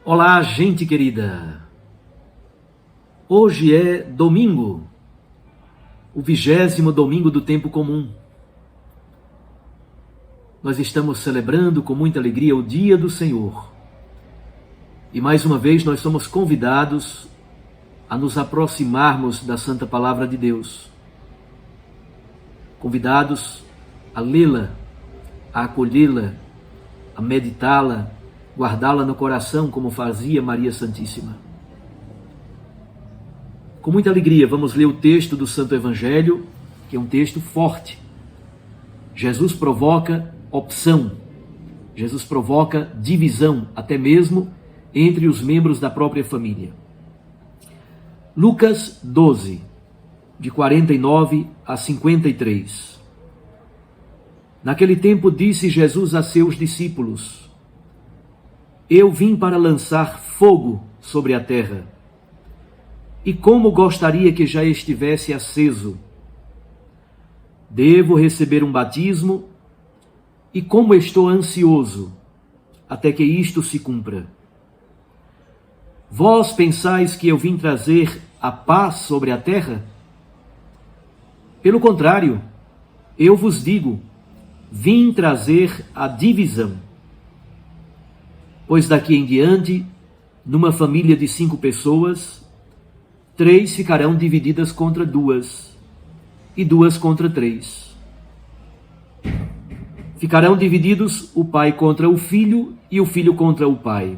Olá, gente querida! Hoje é domingo, o 20º domingo do tempo comum. Nós estamos celebrando com muita alegria o Dia do Senhor. E mais uma vez nós somos convidados a nos aproximarmos da Santa Palavra de Deus. Convidados a lê-la, a acolhê-la, a meditá-la, guardá-la no coração como fazia Maria Santíssima. Com muita alegria vamos ler o texto do Santo Evangelho, que é um texto forte. Jesus provoca opção, Jesus provoca divisão, até mesmo entre os membros da própria família. Lucas 12, de 49 a 53. Naquele tempo disse Jesus a seus discípulos: Eu vim para lançar fogo sobre a terra, e como gostaria que já estivesse aceso. Devo receber um batismo, e como estou ansioso, até que isto se cumpra. Vós pensais que eu vim trazer a paz sobre a terra? Pelo contrário, eu vos digo, vim trazer a divisão. Pois daqui em diante, numa família de 5 pessoas, 3 ficarão divididas contra 2, e 2 contra 3. Ficarão divididos o pai contra o filho, e o filho contra o pai.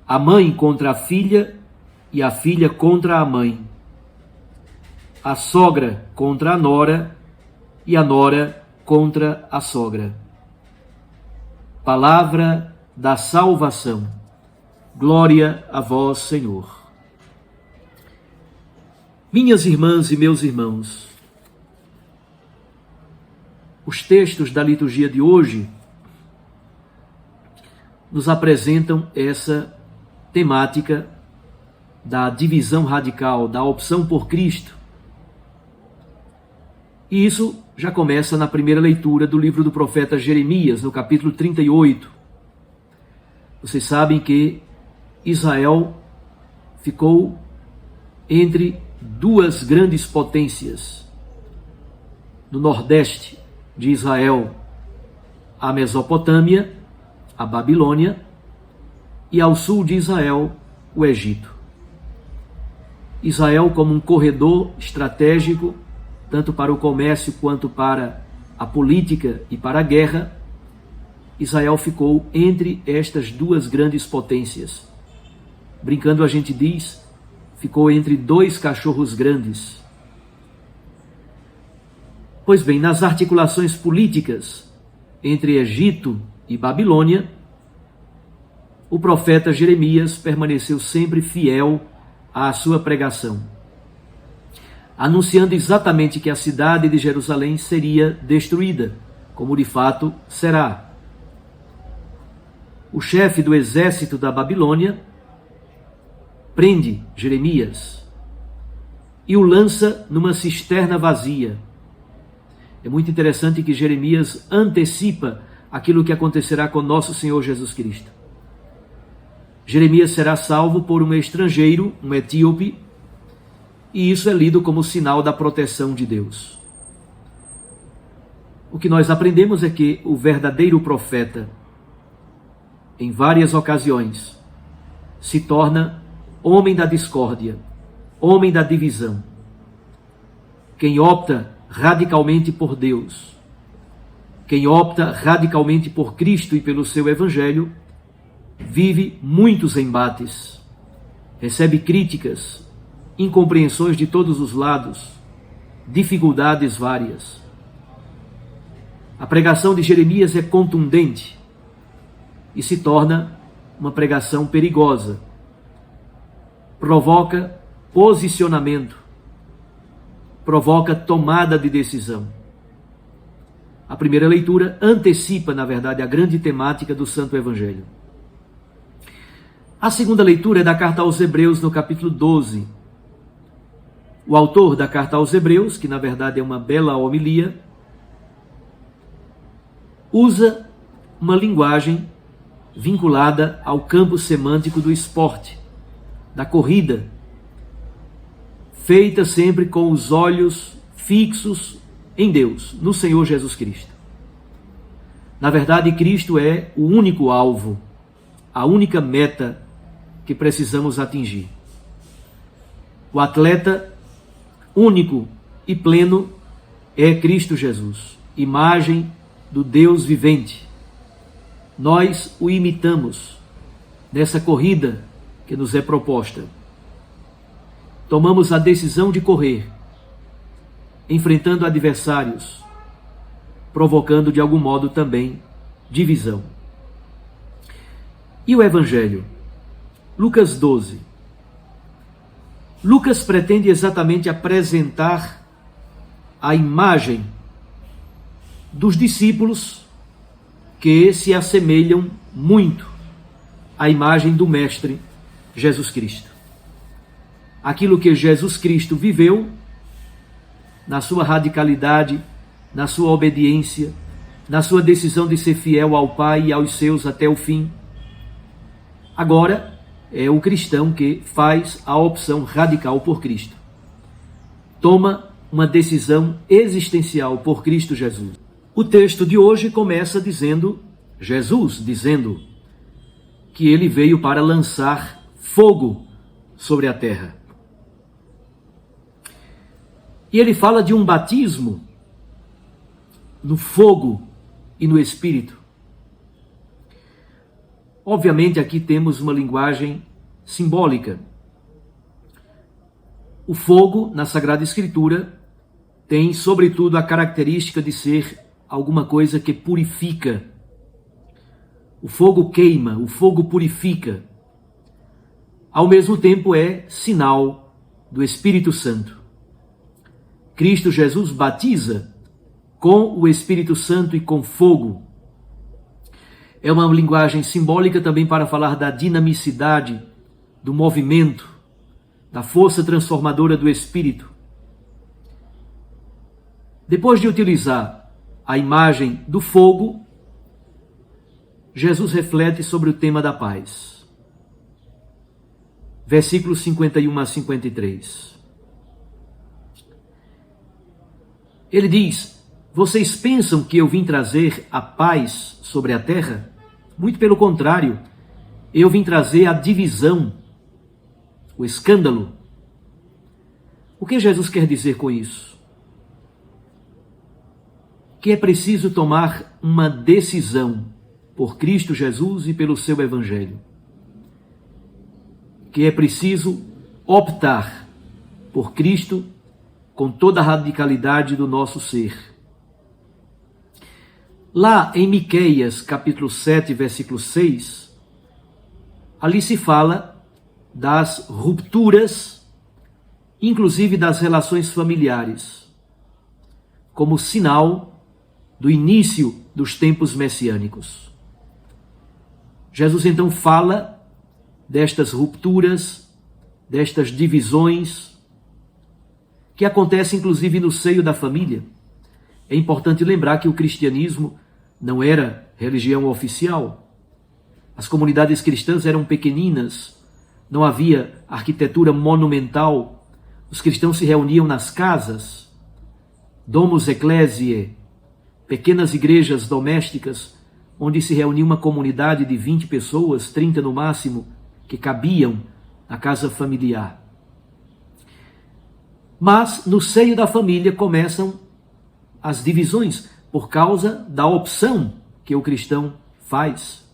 A mãe contra a filha, e a filha contra a mãe. A sogra contra a nora, e a nora contra a sogra. Palavra da salvação. Glória a vós, Senhor. Minhas irmãs e meus irmãos, os textos da liturgia de hoje nos apresentam essa temática da divisão radical, da opção por Cristo. E isso já começa na primeira leitura do livro do profeta Jeremias, no capítulo 38. Vocês sabem que Israel ficou entre 2 grandes potências. No nordeste de Israel, a Mesopotâmia, a Babilônia, e ao sul de Israel, o Egito. Israel como um corredor estratégico, tanto para o comércio quanto para a política e para a guerra. Israel ficou entre estas 2 grandes potências. Brincando a gente diz, ficou entre 2 cachorros grandes. Pois bem, nas articulações políticas entre Egito e Babilônia, o profeta Jeremias permaneceu sempre fiel à sua pregação, anunciando exatamente que a cidade de Jerusalém seria destruída, como de fato será. O chefe do exército da Babilônia prende Jeremias e o lança numa cisterna vazia. É muito interessante que Jeremias antecipa aquilo que acontecerá com nosso Senhor Jesus Cristo. Jeremias será salvo por um estrangeiro, um etíope, e isso é lido como sinal da proteção de Deus. O que nós aprendemos é que o verdadeiro profeta, em várias ocasiões, se torna homem da discórdia, homem da divisão. Quem opta radicalmente por Deus, quem opta radicalmente por Cristo e pelo seu Evangelho, vive muitos embates, recebe críticas, incompreensões de todos os lados, dificuldades várias. A pregação de Jeremias é contundente e se torna uma pregação perigosa. Provoca posicionamento, provoca tomada de decisão. A primeira leitura antecipa, na verdade, a grande temática do Santo Evangelho. A segunda leitura é da carta aos Hebreus, no capítulo 12. O autor da carta aos Hebreus, que na verdade é uma bela homilia, usa uma linguagem vinculada ao campo semântico do esporte, da corrida, feita sempre com os olhos fixos em Deus, no Senhor Jesus Cristo. Na verdade, Cristo é o único alvo, a única meta que precisamos atingir. O atleta único e pleno é Cristo Jesus, imagem do Deus vivente. Nós o imitamos nessa corrida que nos é proposta. Tomamos a decisão de correr, enfrentando adversários, provocando de algum modo também divisão. E o Evangelho? Lucas 12. Lucas pretende exatamente apresentar a imagem dos discípulos que se assemelham muito à imagem do Mestre Jesus Cristo. Aquilo que Jesus Cristo viveu na sua radicalidade, na sua obediência, na sua decisão de ser fiel ao Pai e aos seus até o fim. Agora é o cristão que faz a opção radical por Cristo. Toma uma decisão existencial por Cristo Jesus. O texto de hoje começa dizendo, Jesus dizendo, que ele veio para lançar fogo sobre a terra. E ele fala de um batismo no fogo e no Espírito. Obviamente aqui temos uma linguagem simbólica. O fogo, na Sagrada Escritura, tem sobretudo a característica de ser alguma coisa que purifica. O fogo queima, o fogo purifica. Ao mesmo tempo é sinal do Espírito Santo. Cristo Jesus batiza com o Espírito Santo e com fogo. É uma linguagem simbólica também para falar da dinamicidade, do movimento, da força transformadora do Espírito. Depois de utilizar a imagem do fogo, Jesus reflete sobre o tema da paz. Versículos 51 a 53. Ele diz: vocês pensam que eu vim trazer a paz sobre a terra? Muito pelo contrário, eu vim trazer a divisão, o escândalo. O que Jesus quer dizer com isso? Que é preciso tomar uma decisão por Cristo Jesus e pelo seu Evangelho. Que é preciso optar por Cristo com toda a radicalidade do nosso ser. Lá em Miqueias, capítulo 7, versículo 6, ali se fala das rupturas, inclusive das relações familiares, como sinal do início dos tempos messiânicos. Jesus então fala destas rupturas, destas divisões, que acontecem inclusive no seio da família. É importante lembrar que o cristianismo não era religião oficial. As comunidades cristãs eram pequeninas, não havia arquitetura monumental. Os cristãos se reuniam nas casas, domus ecclesiae, pequenas igrejas domésticas, onde se reunia uma comunidade de 20 pessoas, 30 no máximo, que cabiam na casa familiar. Mas no seio da família começam as divisões por causa da opção que o cristão faz.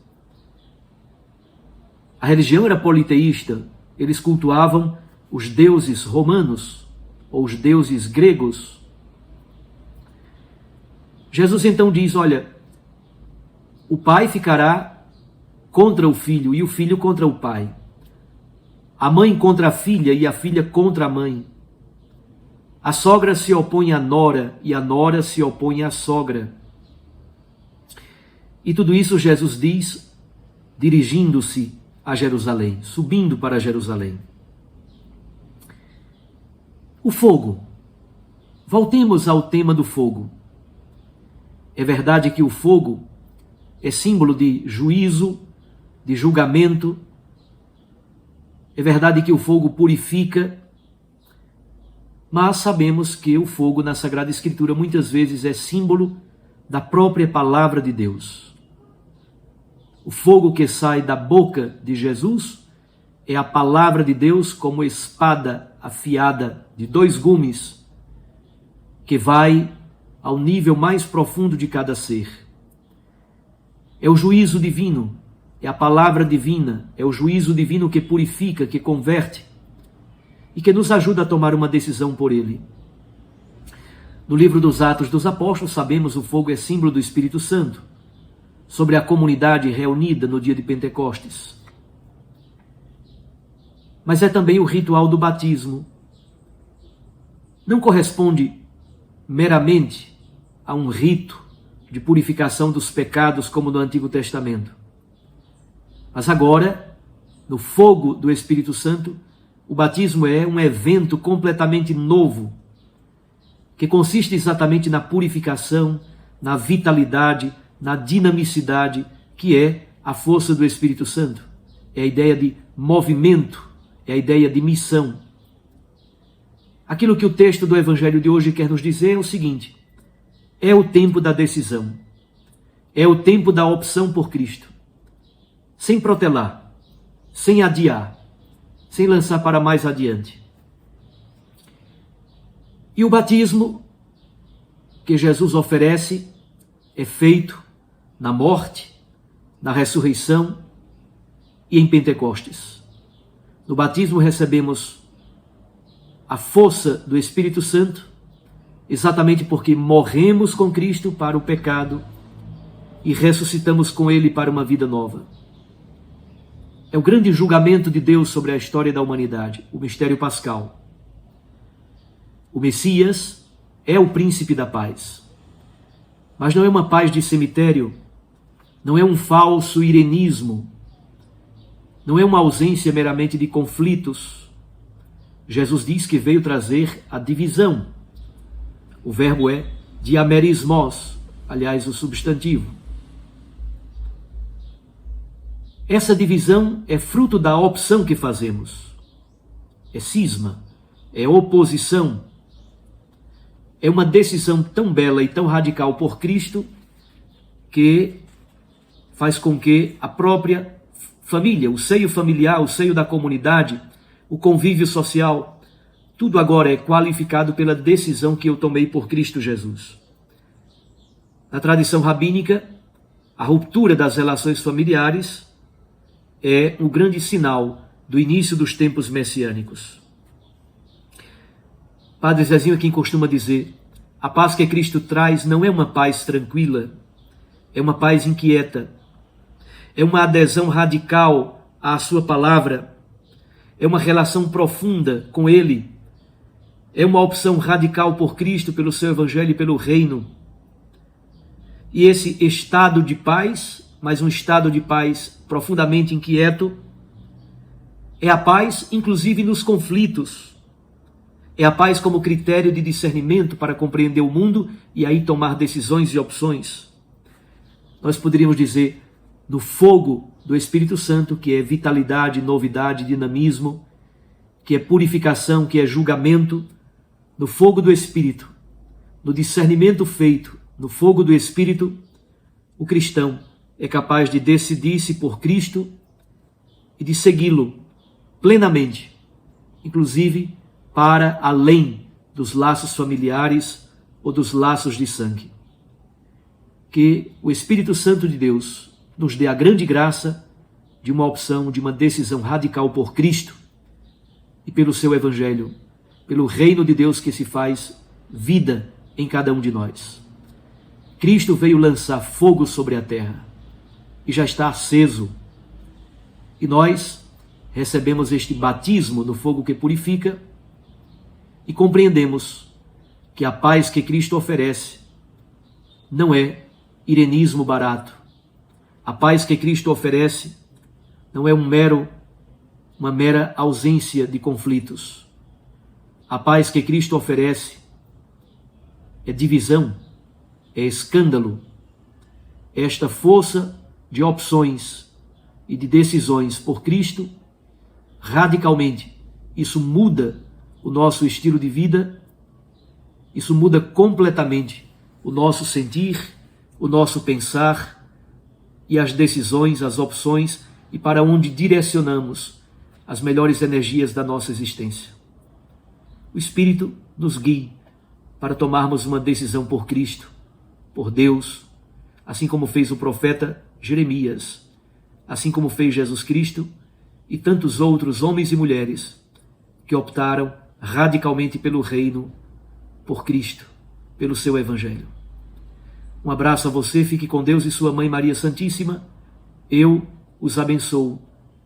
A religião era politeísta, eles cultuavam os deuses romanos ou os deuses gregos. Jesus então diz, olha, o pai ficará contra o filho e o filho contra o pai. A mãe contra a filha e a filha contra a mãe. A sogra se opõe à nora e a nora se opõe à sogra. E tudo isso Jesus diz dirigindo-se a Jerusalém, subindo para Jerusalém. O fogo. Voltemos ao tema do fogo. É verdade que o fogo é símbolo de juízo, de julgamento. É verdade que o fogo purifica, mas sabemos que o fogo na Sagrada Escritura muitas vezes é símbolo da própria palavra de Deus. O fogo que sai da boca de Jesus é a palavra de Deus como espada afiada de 2 gumes, que vai ao nível mais profundo de cada ser. É o juízo divino, é a palavra divina, é o juízo divino que purifica, que converte e que nos ajuda a tomar uma decisão por ele. No livro dos Atos dos Apóstolos, sabemos que o fogo é símbolo do Espírito Santo, sobre a comunidade reunida no dia de Pentecostes. Mas é também o ritual do batismo. Não corresponde meramente a um rito de purificação dos pecados como no Antigo Testamento. Mas agora, no fogo do Espírito Santo, o batismo é um evento completamente novo, que consiste exatamente na purificação, na vitalidade, na dinamicidade, que é a força do Espírito Santo. É a ideia de movimento, é a ideia de missão. Aquilo que o texto do Evangelho de hoje quer nos dizer é o seguinte: é o tempo da decisão, é o tempo da opção por Cristo, sem protelar, sem adiar, sem lançar para mais adiante. E o batismo que Jesus oferece é feito na morte, na ressurreição e em Pentecostes. No batismo recebemos a força do Espírito Santo, exatamente porque morremos com Cristo para o pecado e ressuscitamos com Ele para uma vida nova. É o grande julgamento de Deus sobre a história da humanidade, o mistério pascal. O Messias é o príncipe da paz. Mas não é uma paz de cemitério, não é um falso irenismo, não é uma ausência meramente de conflitos. Jesus diz que veio trazer a divisão. O verbo é diamerismos, aliás, o substantivo. Essa divisão é fruto da opção que fazemos. É cisma, é oposição. É uma decisão tão bela e tão radical por Cristo que faz com que a própria família, o seio familiar, o seio da comunidade, o convívio social, tudo agora é qualificado pela decisão que eu tomei por Cristo Jesus. Na tradição rabínica, a ruptura das relações familiares é um grande sinal do início dos tempos messiânicos. Padre Zezinho é quem costuma dizer: a paz que Cristo traz não é uma paz tranquila, é uma paz inquieta, é uma adesão radical à sua palavra, é uma relação profunda com Ele, é uma opção radical por Cristo, pelo seu Evangelho e pelo Reino. E esse estado de paz, mas um estado de paz profundamente inquieto, é a paz inclusive nos conflitos. É a paz como critério de discernimento para compreender o mundo e aí tomar decisões e opções. Nós poderíamos dizer, no fogo do Espírito Santo, que é vitalidade, novidade, dinamismo, que é purificação, que é julgamento, no fogo do Espírito, no discernimento feito no fogo do Espírito, o cristão é capaz de decidir-se por Cristo e de segui-lo plenamente, inclusive para além dos laços familiares ou dos laços de sangue. Que o Espírito Santo de Deus nos dê a grande graça de uma opção, de uma decisão radical por Cristo e pelo seu Evangelho, pelo reino de Deus que se faz vida em cada um de nós. Cristo veio lançar fogo sobre a terra e já está aceso. E nós recebemos este batismo no fogo que purifica e compreendemos que a paz que Cristo oferece não é irenismo barato. A paz que Cristo oferece não é uma mera ausência de conflitos. A paz que Cristo oferece é divisão, é escândalo, é esta força de opções e de decisões por Cristo, radicalmente, isso muda o nosso estilo de vida, isso muda completamente o nosso sentir, o nosso pensar e as decisões, as opções e para onde direcionamos as melhores energias da nossa existência. O Espírito nos guie para tomarmos uma decisão por Cristo, por Deus, assim como fez o profeta Jeremias, assim como fez Jesus Cristo e tantos outros homens e mulheres que optaram radicalmente pelo reino, por Cristo, pelo seu Evangelho. Um abraço a você, fique com Deus e sua Mãe Maria Santíssima. Eu os abençoo,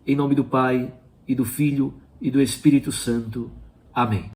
em nome do Pai, e do Filho, e do Espírito Santo. Amém.